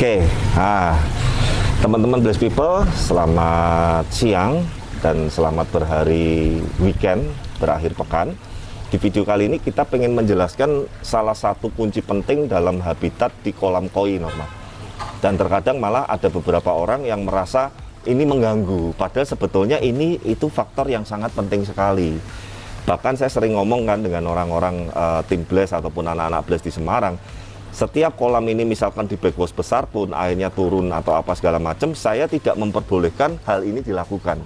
Oke, nah teman-teman Blessed People, selamat siang dan selamat berhari weekend, berakhir pekan. Di video kali ini kita pengen menjelaskan salah satu kunci penting dalam habitat di kolam koi normal. Dan terkadang malah ada beberapa orang yang merasa ini mengganggu, padahal sebetulnya itu faktor yang sangat penting sekali. Bahkan saya sering ngomong kan dengan orang-orang tim Blessed ataupun anak-anak Blessed di Semarang, setiap kolam ini misalkan di backwash besar pun airnya turun atau apa segala macam, saya tidak memperbolehkan hal ini dilakukan.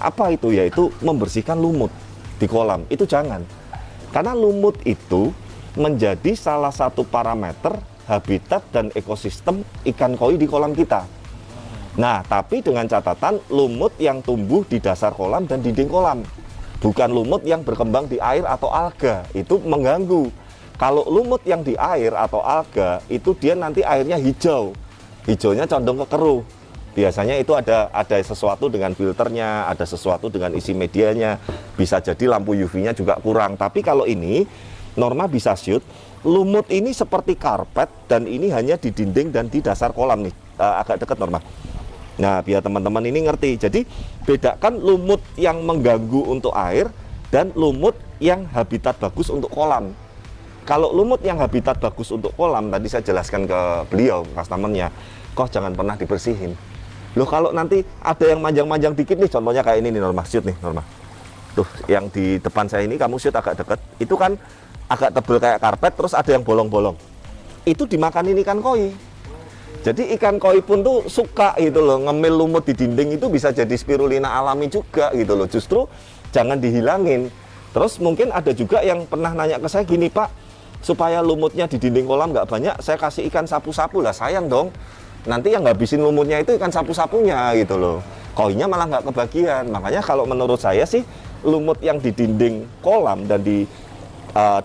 Apa itu? Yaitu membersihkan lumut di kolam. Itu jangan. Karena lumut itu menjadi salah satu parameter habitat dan ekosistem ikan koi di kolam kita. Nah, tapi dengan catatan lumut yang tumbuh di dasar kolam dan dinding kolam. Bukan lumut yang berkembang di air atau alga. Itu mengganggu. Kalau lumut yang di air atau alga, itu dia nanti airnya hijau. Hijaunya condong ke keruh. Biasanya itu ada sesuatu dengan filternya, ada sesuatu dengan isi medianya. Bisa jadi lampu UV-nya juga kurang. Tapi kalau ini, Norma bisa shoot, lumut ini seperti karpet dan ini hanya di dinding dan di dasar kolam nih. Agak dekat Norma. Nah, biar teman-teman ini ngerti. Jadi, bedakan lumut yang mengganggu untuk air dan lumut yang habitat bagus untuk kolam. Kalau lumut yang habitat bagus untuk kolam, tadi saya jelaskan ke beliau, customer-nya, kok jangan pernah dibersihin. Loh, kalau nanti ada yang manjang-manjang dikit nih, contohnya kayak ini nih Norma, shoot nih Norma. Tuh, yang di depan saya ini kamu shoot agak deket, itu kan agak tebel kayak karpet, terus ada yang bolong-bolong. Itu dimakanin ikan koi. Jadi ikan koi pun tuh suka gitu loh, ngemil lumut di dinding itu bisa jadi spirulina alami juga gitu loh. Justru jangan dihilangin. Terus mungkin ada juga yang pernah nanya ke saya gini, Pak, supaya lumutnya di dinding kolam nggak banyak, saya kasih ikan sapu-sapu lah, sayang dong. Nanti yang ngabisin lumutnya itu ikan sapu-sapunya gitu loh. Koinya malah nggak kebagian. Makanya kalau menurut saya sih, lumut yang di dinding kolam dan di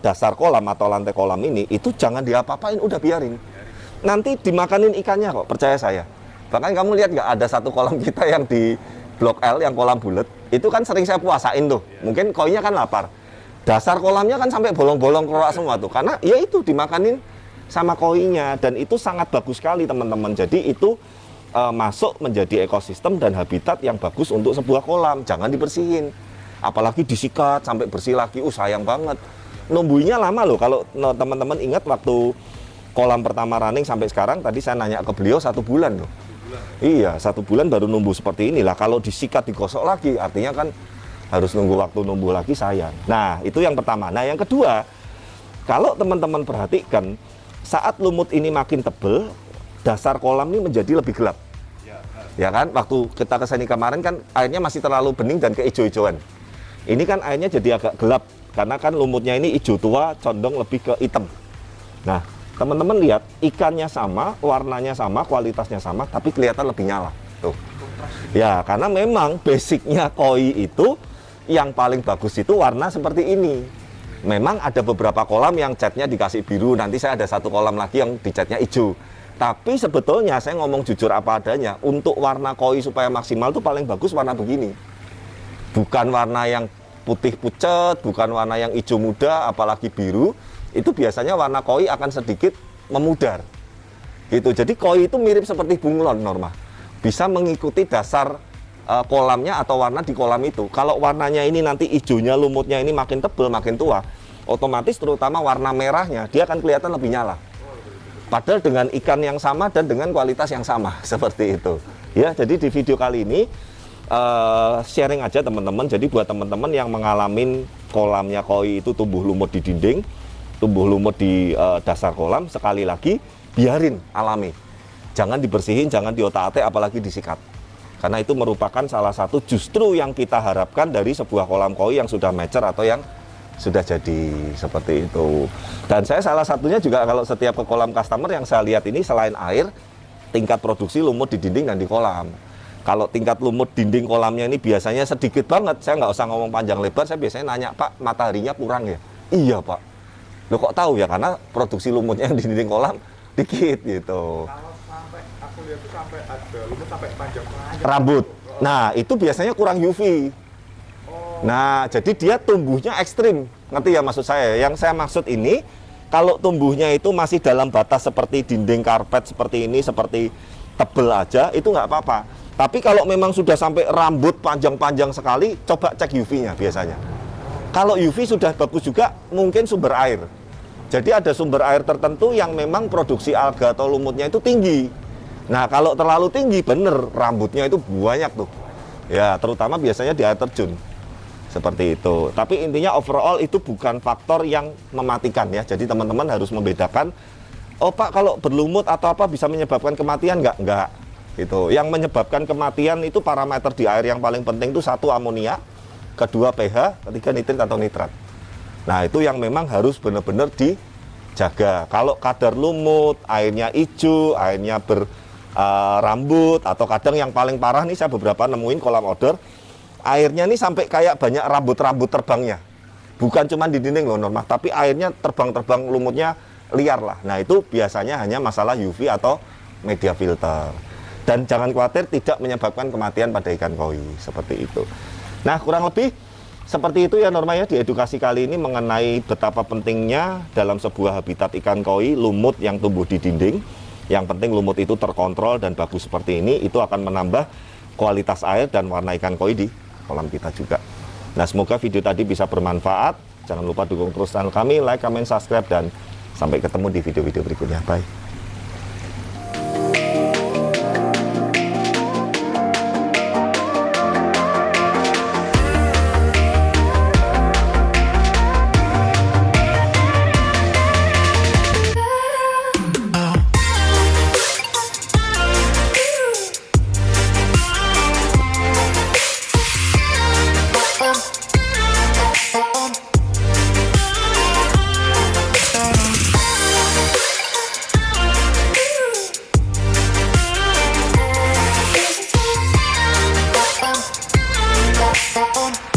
dasar kolam atau lantai kolam ini, itu jangan diapa-apain, udah biarin. Nanti dimakanin ikannya kok, percaya saya. Bahkan kamu lihat nggak, ada satu kolam kita yang di Blok L, yang kolam bulat, itu kan sering saya puasain tuh. Mungkin koinya kan lapar. Dasar kolamnya kan sampai bolong-bolong keluar semua tuh, karena ya itu dimakanin sama koinya, dan itu sangat bagus sekali teman-teman. Jadi itu masuk menjadi ekosistem dan habitat yang bagus untuk sebuah kolam. Jangan dibersihin, apalagi disikat sampai bersih lagi, sayang banget. Numbuhnya lama loh. Kalau teman-teman ingat waktu kolam pertama running sampai sekarang, tadi saya nanya ke beliau 1 bulan loh. Iya, 1 bulan baru numbuh seperti inilah. Kalau disikat digosok lagi, artinya kan harus nunggu waktu numbuh lagi, sayang. Nah, itu yang pertama. Nah, yang kedua, kalau teman-teman perhatikan, saat lumut ini makin tebel, dasar kolam ini menjadi lebih gelap. Ya kan? Waktu kita kesini kemarin kan airnya masih terlalu bening dan keijo-ijoan. Ini kan airnya jadi agak gelap, karena kan lumutnya ini hijau tua, condong lebih ke hitam. Nah, teman-teman lihat, ikannya sama, warnanya sama, kualitasnya sama, tapi kelihatan lebih nyala. Tuh. Ya, karena memang basicnya koi itu yang paling bagus itu warna seperti ini. Memang ada beberapa kolam yang catnya dikasih biru, nanti saya ada satu kolam lagi yang dicatnya hijau. Tapi sebetulnya saya ngomong jujur apa adanya, untuk warna koi supaya maksimal tuh paling bagus warna begini. Bukan warna yang putih pucet, bukan warna yang hijau muda, apalagi biru. Itu biasanya warna koi akan sedikit memudar. Gitu. Jadi koi itu mirip seperti bunglon Norma. Bisa mengikuti dasar kolamnya atau warna di kolam itu. Kalau warnanya ini nanti hijaunya, lumutnya ini makin tebal, makin tua, otomatis terutama warna merahnya dia akan kelihatan lebih nyala. Padahal dengan ikan yang sama dan dengan kualitas yang sama, seperti itu. Ya, jadi di video kali ini sharing aja teman-teman. Jadi buat teman-teman yang mengalami kolamnya koi itu tumbuh lumut di dinding, tumbuh lumut di dasar kolam, sekali lagi biarin alami. Jangan dibersihin, jangan diotak-atik, apalagi disikat. Karena itu merupakan salah satu justru yang kita harapkan dari sebuah kolam koi yang sudah mature atau yang sudah jadi, seperti itu. Dan saya salah satunya juga kalau setiap ke kolam customer yang saya lihat ini, selain air, tingkat produksi lumut di dinding dan di kolam. Kalau tingkat lumut dinding kolamnya ini biasanya sedikit banget, saya nggak usah ngomong panjang lebar, saya biasanya nanya, Pak, mataharinya kurang ya? Iya Pak. Loh kok tahu ya? Karena produksi lumutnya di dinding kolam dikit gitu. Aku lihat tuh sampai ada lumut sampai panjang rambut. Nah, itu biasanya kurang UV. Nah, jadi dia tumbuhnya ekstrim. Ngerti ya maksud saya? Yang saya maksud ini, Kalau tumbuhnya itu masih dalam batas seperti dinding karpet seperti ini, seperti tebel aja, itu nggak apa-apa. Tapi kalau memang sudah sampai rambut panjang-panjang sekali, coba cek UV-nya biasanya. Kalau UV sudah bagus juga, mungkin sumber air. Jadi ada sumber air tertentu yang memang produksi alga atau lumutnya itu tinggi. Nah, kalau terlalu tinggi, bener rambutnya itu banyak tuh. Ya, terutama biasanya di air terjun. Seperti itu. Tapi intinya overall itu bukan faktor yang mematikan ya. Jadi teman-teman harus membedakan, oh Pak, kalau berlumut atau apa bisa menyebabkan kematian? Enggak. Gitu. Yang menyebabkan kematian itu parameter di air yang paling penting itu 1 amonia, kedua pH, ketiga nitrit atau nitrat. Nah, itu yang memang harus benar-benar dijaga. Kalau kadar lumut, airnya hijau, airnya berambut, atau kadang yang paling parah nih saya beberapa nemuin kolam outdoor, airnya nih sampai kayak banyak rambut-rambut terbangnya. Bukan cuma di dinding loh Norma, tapi airnya terbang-terbang, lumutnya liar lah. Nah, itu biasanya hanya masalah UV atau media filter. Dan jangan khawatir tidak menyebabkan kematian pada ikan koi, seperti itu. Nah, kurang lebih seperti itu ya Norma ya, di edukasi kali ini mengenai betapa pentingnya dalam sebuah habitat ikan koi lumut yang tumbuh di dinding. Yang penting lumut itu terkontrol dan bagus seperti ini, itu akan menambah kualitas air dan warna ikan koi di kolam kita juga. Nah, semoga video tadi bisa bermanfaat. Jangan lupa dukung terus channel kami, like, comment, subscribe, dan sampai ketemu di video-video berikutnya. Bye. On